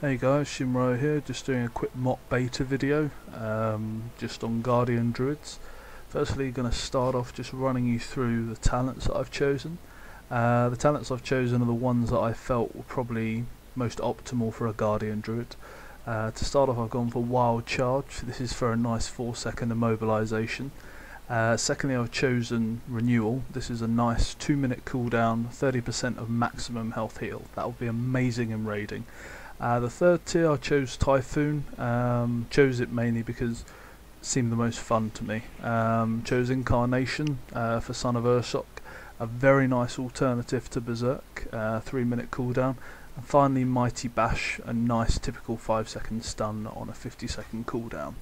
Hey guys, Shimro here, just doing a quick mock beta video, just on Guardian Druids. Firstly, going to start off just running you through the talents that I've chosen. The talents I've chosen are the ones that I felt were probably most optimal for a Guardian Druid. To start off, I've gone for Wild Charge. This is for a nice 4-second immobilization. Secondly, I've chosen Renewal. This is a nice 2-minute cooldown, 30% of maximum health heal. That will be amazing in raiding. The third tier, I chose Typhoon. Chose it mainly because it seemed the most fun to me. Chose Incarnation for Son of Urshok, a very nice alternative to Berserk, 3-minute cooldown. And finally, Mighty Bash, a nice typical 5-second stun on a 50-second cooldown.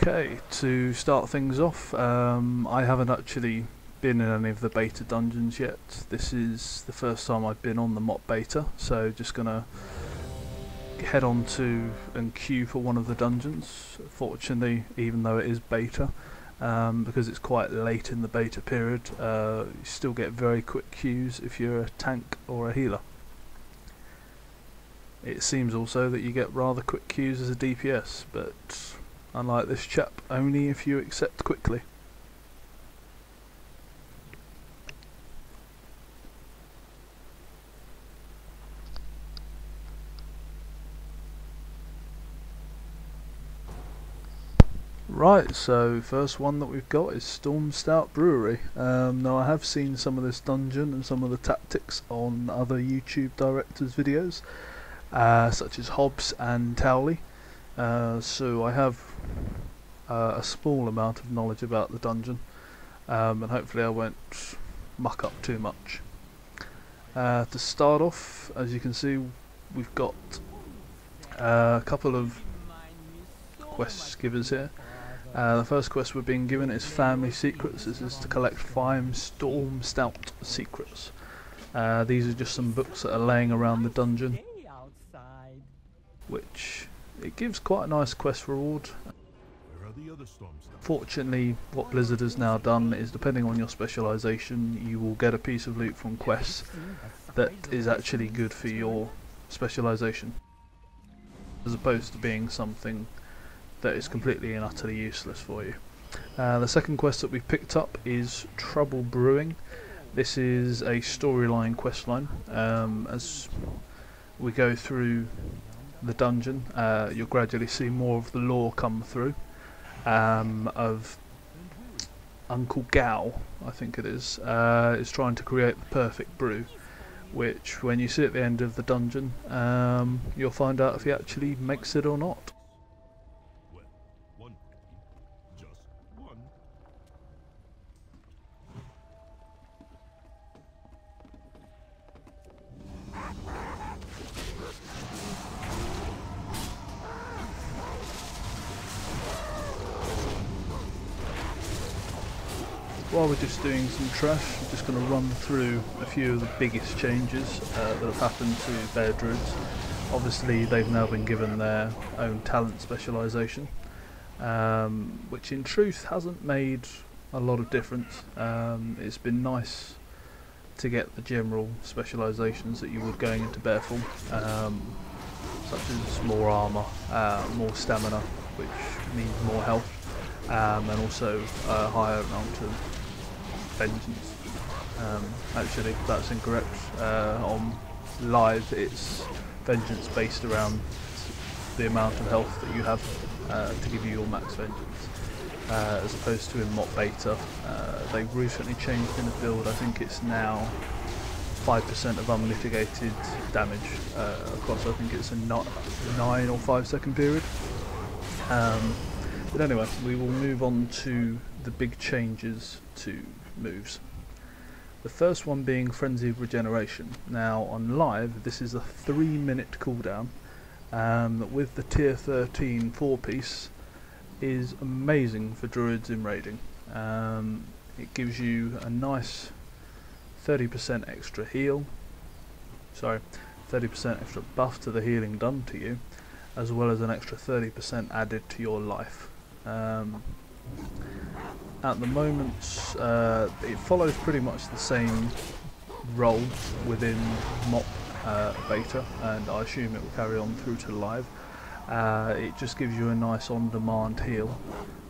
Okay, to start things off, I haven't actually been in any of the beta dungeons yet. This is the first time I've been on the mock beta, so just gonna head on to and queue for one of the dungeons. Fortunately, even though it is beta, because it's quite late in the beta period, you still get very quick queues if you're a tank or a healer. It seems also that you get rather quick queues as a DPS, but unlike this chap, only if you accept quickly. Right, so first one that we've got is Stormstout Brewery. Now I have seen some of this dungeon and some of the tactics on other YouTube directors' videos, such as Hobbs and Towley. So I have a small amount of knowledge about the dungeon, and hopefully I won't muck up too much. To start off, as you can see, we've got a couple of quest givers here. The first quest we're being given is Family Secrets. This is to collect 5 Stormstout secrets. These are just some books that are laying around the dungeon, which it gives quite a nice quest reward. Fortunately, what Blizzard has now done is, depending on your specialisation, you will get a piece of loot from quests that is actually good for your specialisation, as opposed to being something that is completely and utterly useless for you. The second quest that we've picked up is Trouble Brewing. This is a storyline questline. As we go through the dungeon, you'll gradually see more of the lore come through, of Uncle Gao, I think it is trying to create the perfect brew, which when you see at the end of the dungeon, you'll find out if he actually makes it or not. While we're just doing some trash, I'm just going to run through a few of the biggest changes that have happened to their druids. Obviously they've now been given their own talent specialisation, which in truth hasn't made a lot of difference. It's been nice to get the general specialisations that you would going into Bearfall, such as more armour, more stamina, which means more health, and also a higher amount of Vengeance. Actually, that's incorrect. On live, it's Vengeance based around the amount of health that you have to give you your max Vengeance, as opposed to in mock beta. They've recently changed in the build. I think it's now 5% of unmitigated damage across. I think it's a 9 or 5 second period. But anyway, we will move on to the big changes to moves. The first one being Frenzy of Regeneration. Now on live, this is a 3-minute cooldown, with the tier 13 4-piece is amazing for druids in raiding. It gives you a nice 30% extra heal, 30% extra buff to the healing done to you, as well as an extra 30% added to your life. At the moment, it follows pretty much the same role within mock beta, and I assume it will carry on through to live. It just gives you a nice on-demand heal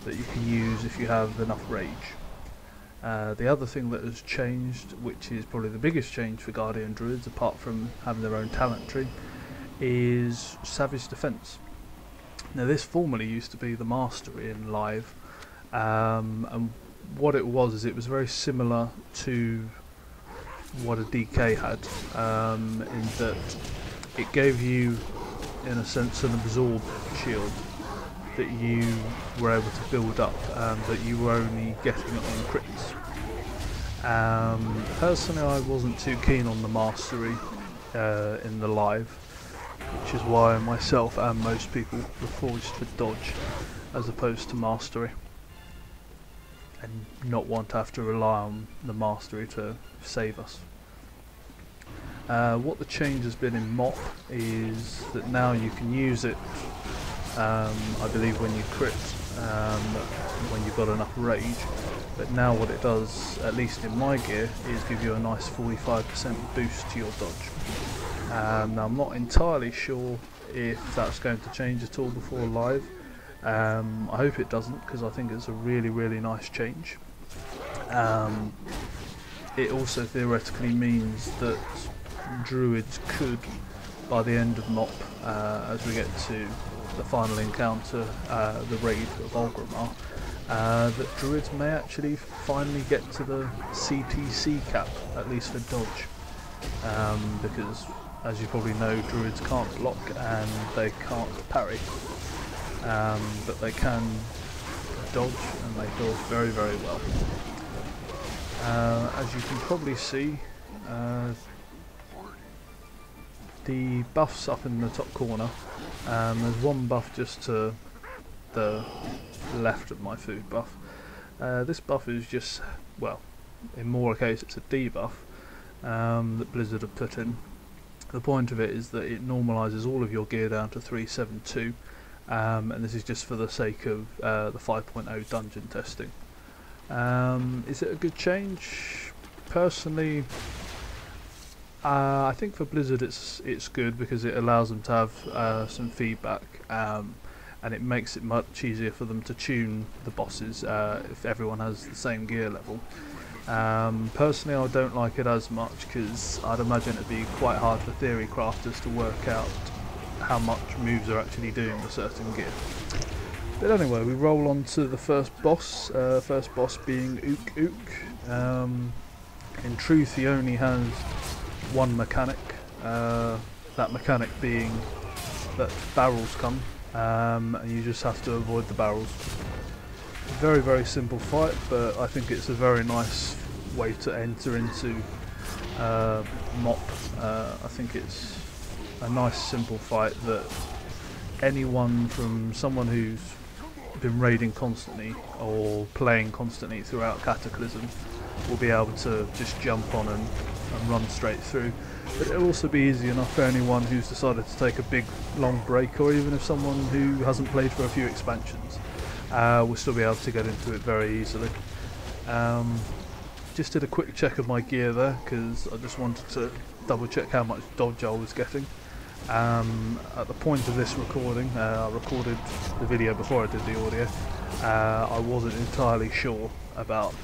that you can use if you have enough rage. The other thing that has changed, which is probably the biggest change for Guardian Druids apart from having their own talent tree, is Savage Defense. Now this formerly used to be the Mastery in live, and what it was is it was very similar to what a DK had, in that it gave you, in a sense, an absorb shield that you were able to build up, that you were only getting it on crits. Personally, I wasn't too keen on the Mastery in the live, which is why myself and most people were forged for dodge as opposed to Mastery, and not want to have to rely on the Mastery to save us. What the change has been in MOP is that now you can use it, I believe when you crit, when you've got enough rage, but now what it does, at least in my gear, is give you a nice 45% boost to your dodge. Now I'm not entirely sure if that's going to change at all before live. I hope it doesn't, because I think it's a really nice change. It also theoretically means that Druids could, by the end of MOP, as we get to the final encounter, the raid of Orgrimmar, that Druids may actually finally get to the CTC cap, at least for dodge, because as you probably know, Druids can't block and they can't parry, but they can dodge, and they dodge very well. As you can probably see, the buffs up in the top corner, there's one buff just to the left of my food buff. This buff is just, well, in more case it's a debuff that Blizzard have put in. The point of it is that it normalises all of your gear down to 372, and this is just for the sake of the 5.0 dungeon testing. Is it a good change? Personally, I think for Blizzard it's good because it allows them to have some feedback, and it makes it much easier for them to tune the bosses if everyone has the same gear level. Personally, I don't like it as much because I'd imagine it'd be quite hard for theory crafters to work out how much moves are actually doing with certain gear. But anyway, we roll on to the first boss being Ook Ook. In truth, he only has one mechanic, that mechanic being that barrels come, and you just have to avoid the barrels. Very simple fight, but I think it's a very nice way to enter into MOP. I think it's a nice simple fight that anyone, from someone who's been raiding constantly or playing constantly throughout Cataclysm, will be able to just jump on and run straight through. But it'll also be easy enough for anyone who's decided to take a big long break, or even if someone who hasn't played for a few expansions will still be able to get into it very easily. Just did a quick check of my gear there because I just wanted to double check how much dodge I was getting. At the point of this recording, I recorded the video before I did the audio. I wasn't entirely sure about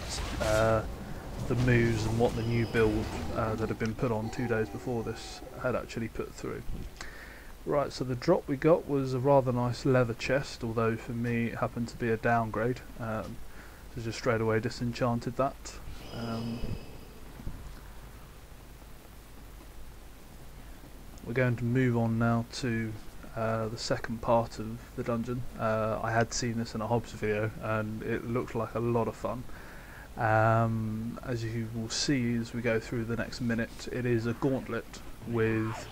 the moves and what the new build that had been put on 2 days before this had actually put through. Right, so the drop we got was a rather nice leather chest, although for me it happened to be a downgrade, so just straight away disenchanted that. We're going to move on now to the second part of the dungeon. I had seen this in a Hobbs video and it looked like a lot of fun. As you will see as we go through the next minute, it is a gauntlet with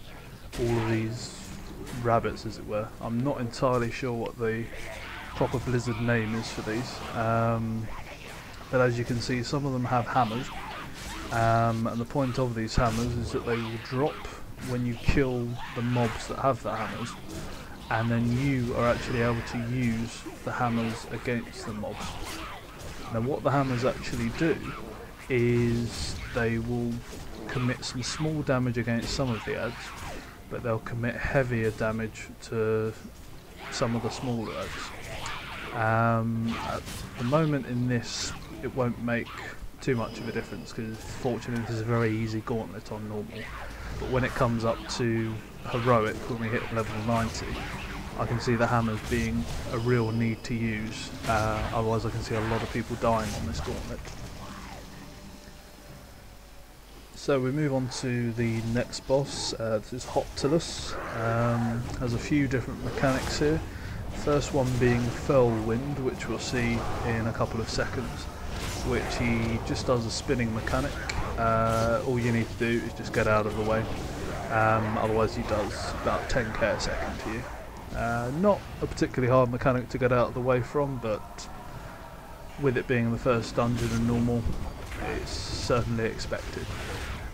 all of these rabbits, as it were. I'm not entirely sure what the proper Blizzard name is for these, but as you can see, some of them have hammers, and the point of these hammers is that they will drop when you kill the mobs that have the hammers, and then you are actually able to use the hammers against the mobs. Now what the hammers actually do is they will commit some small damage against some of the adds, but they'll commit heavier damage to some of the smaller adds. At the moment in this, it won't make too much of a difference because fortunately this is a very easy gauntlet on normal. But when it comes up to heroic, when we hit level 90, I can see the hammers being a real need to use, otherwise I can see a lot of people dying on this gauntlet. So we move on to the next boss. This is Hoptilus. Has a few different mechanics here. First one being Fell Wind, which we'll see in a couple of seconds, which he just does a spinning mechanic. All you need to do is just get out of the way, otherwise he does about 10k a second to you. Not a particularly hard mechanic to get out of the way from, but with it being the first dungeon and normal, it's certainly expected.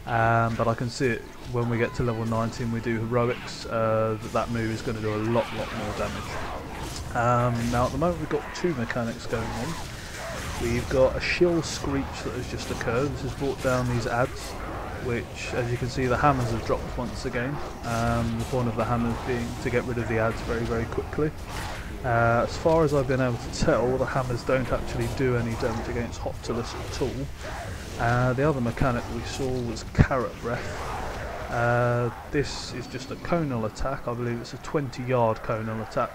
But I can see it when we get to level 90 and we do heroics, that move is going to do a lot more damage. Now at the moment we've got two mechanics going on. We've got a shield screech that has just occurred. This has brought down these adds, which, as you can see, the hammers have dropped once again. The point of the hammers being to get rid of the adds very quickly. As far as I've been able to tell, the hammers don't actually do any damage against Hoptilus at all. The other mechanic we saw was Carrot Breath. This is just a conal attack. I believe it's a 20-yard conal attack,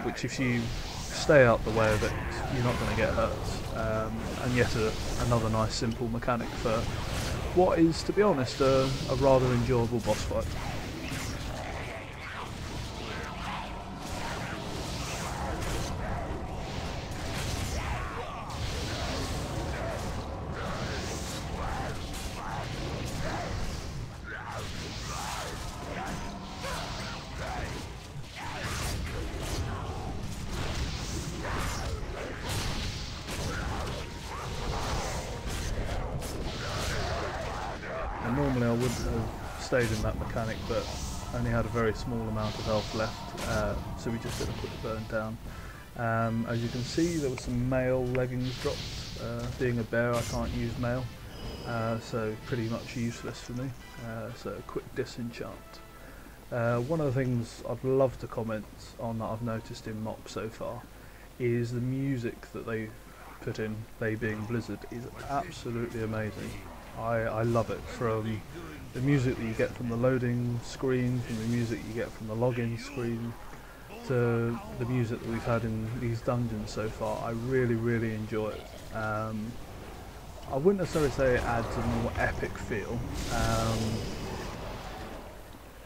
which if you stay out the way of it, you're not going to get hurt. And yet another nice simple mechanic for what is, to be honest, a rather enjoyable boss fight. Normally I wouldn't have stayed in that mechanic, but only had a very small amount of health left, so we just did a quick burn down. As you can see, there was some mail leggings dropped. Being a bear, I can't use mail, so pretty much useless for me. So a quick disenchant. One of the things I'd love to comment on that I've noticed in MOP so far is the music that they put in, they being Blizzard, is absolutely amazing. I love it, from the music that you get from the loading screen, from the music you get from the login screen, to the music that we've had in these dungeons so far. I really enjoy it. I wouldn't necessarily say it adds a more epic feel,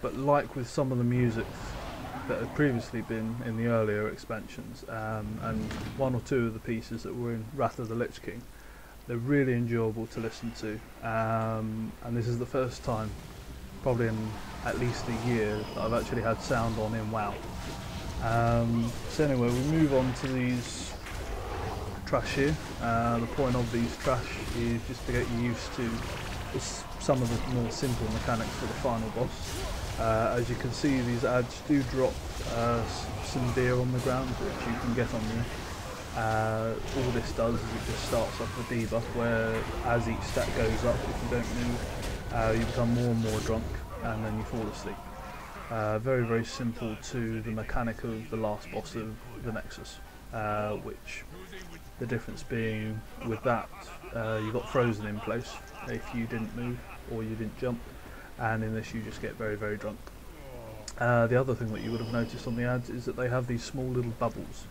but like with some of the music that had previously been in the earlier expansions, and one or two of the pieces that were in Wrath of the Lich King, they're really enjoyable to listen to, and this is the first time, probably in at least a year, that I've actually had sound on in WoW. So anyway, we move on to these trash here. The point of these trash is just to get you used to some of the more simple mechanics for the final boss. As you can see, these adds do drop some beer on the ground, which you can get on you. All this does is it just starts off the debuff, where as each stat goes up, if you don't move, you become more and more drunk, and then you fall asleep. Very simple to the mechanic of the last boss of the Nexus, which the difference being with that, you got frozen in place if you didn't move or you didn't jump, and in this you just get very drunk. The other thing that you would have noticed on the ads is that they have these small little bubbles.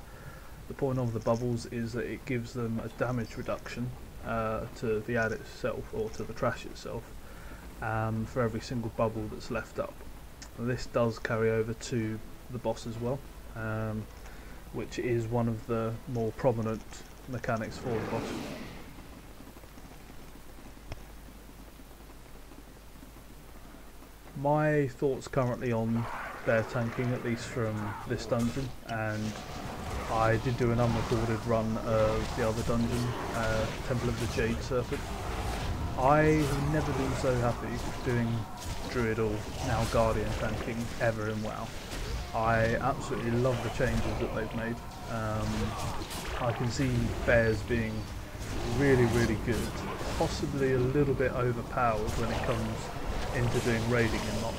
The point of the bubbles is that it gives them a damage reduction to the ad itself, or to the trash itself, for every single bubble that's left up. And this does carry over to the boss as well, which is one of the more prominent mechanics for the boss. My thoughts currently on bear tanking, at least from this dungeon, and I did do an unrecorded run of the other dungeon, Temple of the Jade Serpent. I have never been so happy doing Druid or now Guardian tanking ever in WoW. I absolutely love the changes that they've made. I can see bears being really good. possibly a little bit overpowered when it comes into doing raiding in MOP.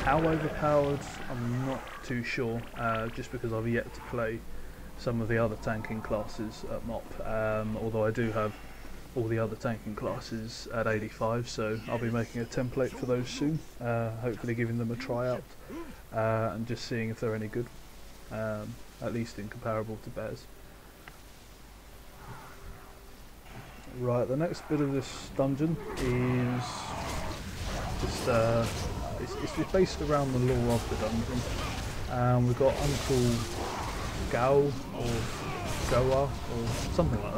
How overpowered, I'm not too sure, just because I've yet to play some of the other tanking classes at MOP, although I do have all the other tanking classes at 85, so I'll be making a template for those soon, hopefully giving them a try out, and just seeing if they're any good, at least in comparable to bears. Right, the next bit of this dungeon is just it's based around the lore of the dungeon. We've got Uncle Gao or Goa or something like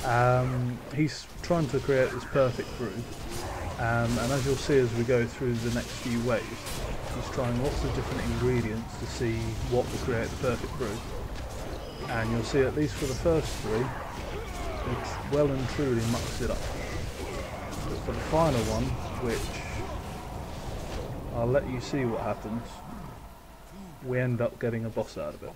that. He's trying to create this perfect brew, and as you'll see as we go through the next few waves, he's trying lots of different ingredients to see what will create the perfect brew. And you'll see, at least for the first three, it's well and truly mucks it up. But for the final one, which I'll let you see what happens, we end up getting a boss out of it.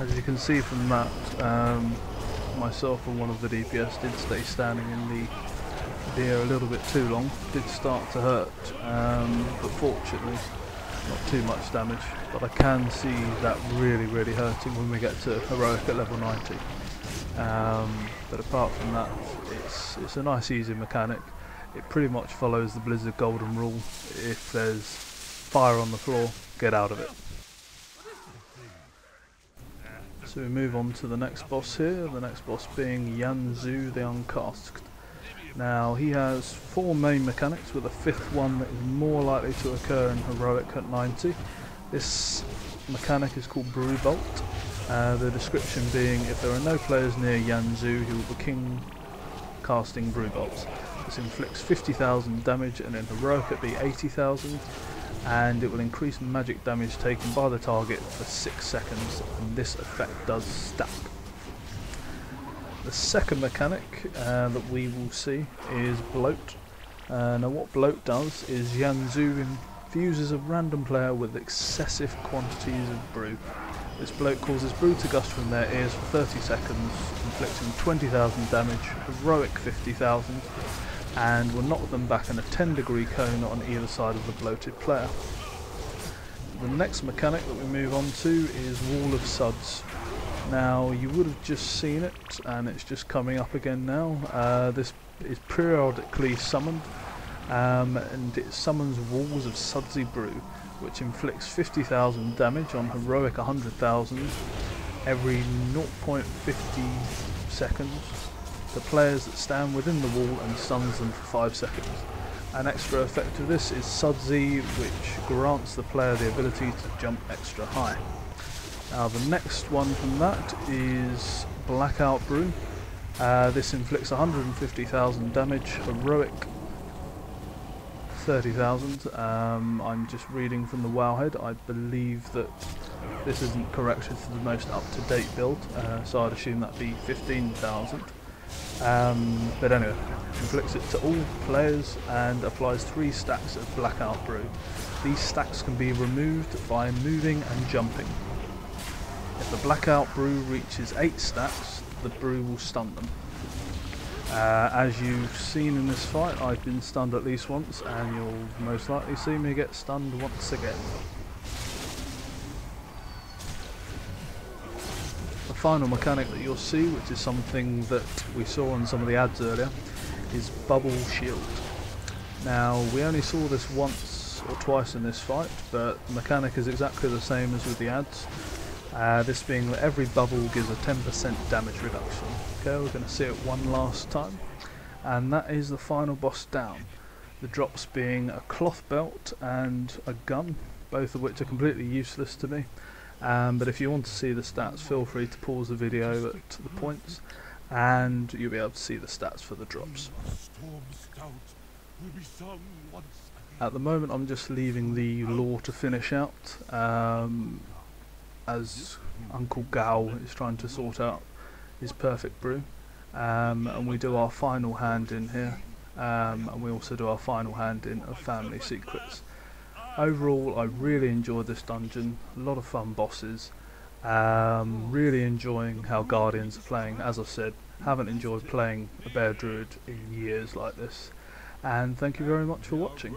As you can see from that, myself and one of the DPS did stay standing in the air a little bit too long. Did start to hurt, but fortunately not too much damage. But I can see that really hurting when we get to heroic at level 90. But apart from that, it's a nice easy mechanic. It pretty much follows the Blizzard golden rule: if there's fire on the floor, get out of it. So we move on to the next boss here, the next boss being Yanzu the Uncasked. Now he has 4 main mechanics, with a 5th one that is more likely to occur in heroic at 90. This mechanic is called Brew Bolt. The description being, if there are no players near Yanzu, he will begin casting Brew Bolts. This inflicts 50,000 damage, and in heroic it be 80,000. And it will increase magic damage taken by the target for 6 seconds, and this effect does stack. The second mechanic that we will see is Bloat. Now what Bloat does is Yanzu infuses a random player with excessive quantities of brew. This Bloat causes brew to gust from their ears for 30 seconds, inflicting 20,000 damage, heroic 50,000, and will knock them back in a 10-degree cone on either side of the bloated player. The next mechanic that we move on to is Wall of Suds. Now you would have just seen it, and it's just coming up again now. This is periodically summoned, and it summons Walls of Sudsy Brew, which inflicts 50,000 damage on heroic 100,000 every 0.50 seconds. The players that stand within the wall and stuns them for 5 seconds. An extra effect of this is Sudsy, which grants the player the ability to jump extra high. Now the next one from that is Blackout Brew. This inflicts 150,000 damage, heroic 30,000. I'm just reading from the Wowhead. I believe that this isn't corrected to the most up-to-date build, so I'd assume that'd be 15,000. But anyway, inflicts it to all players and applies 3 stacks of Blackout Brew. These stacks can be removed by moving and jumping. If the Blackout Brew reaches 8 stacks, the brew will stun them. As you've seen in this fight, I've been stunned at least once, and you'll most likely see me get stunned once again. The final mechanic that you'll see, which is something that we saw on some of the ads earlier, is Bubble Shield. Now, we only saw this once or twice in this fight, but the mechanic is exactly the same as with the ads. This being that every bubble gives a 10% damage reduction. Okay, we're going to see it one last time, and that is the final boss down. The drops being a cloth belt and a gun, both of which are completely useless to me. But if you want to see the stats, feel free to pause the video at the points, and you'll be able to see the stats for the drops. At the moment I'm just leaving the lore to finish out, as Uncle Gal is trying to sort out his perfect brew, and we do our final hand in here, and we also do our final hand in of Family Secrets. Overall, I really enjoyed this dungeon, a lot of fun bosses, really enjoying how Guardians are playing. As I said, haven't enjoyed playing a Bear Druid in years like this, and thank you very much for watching.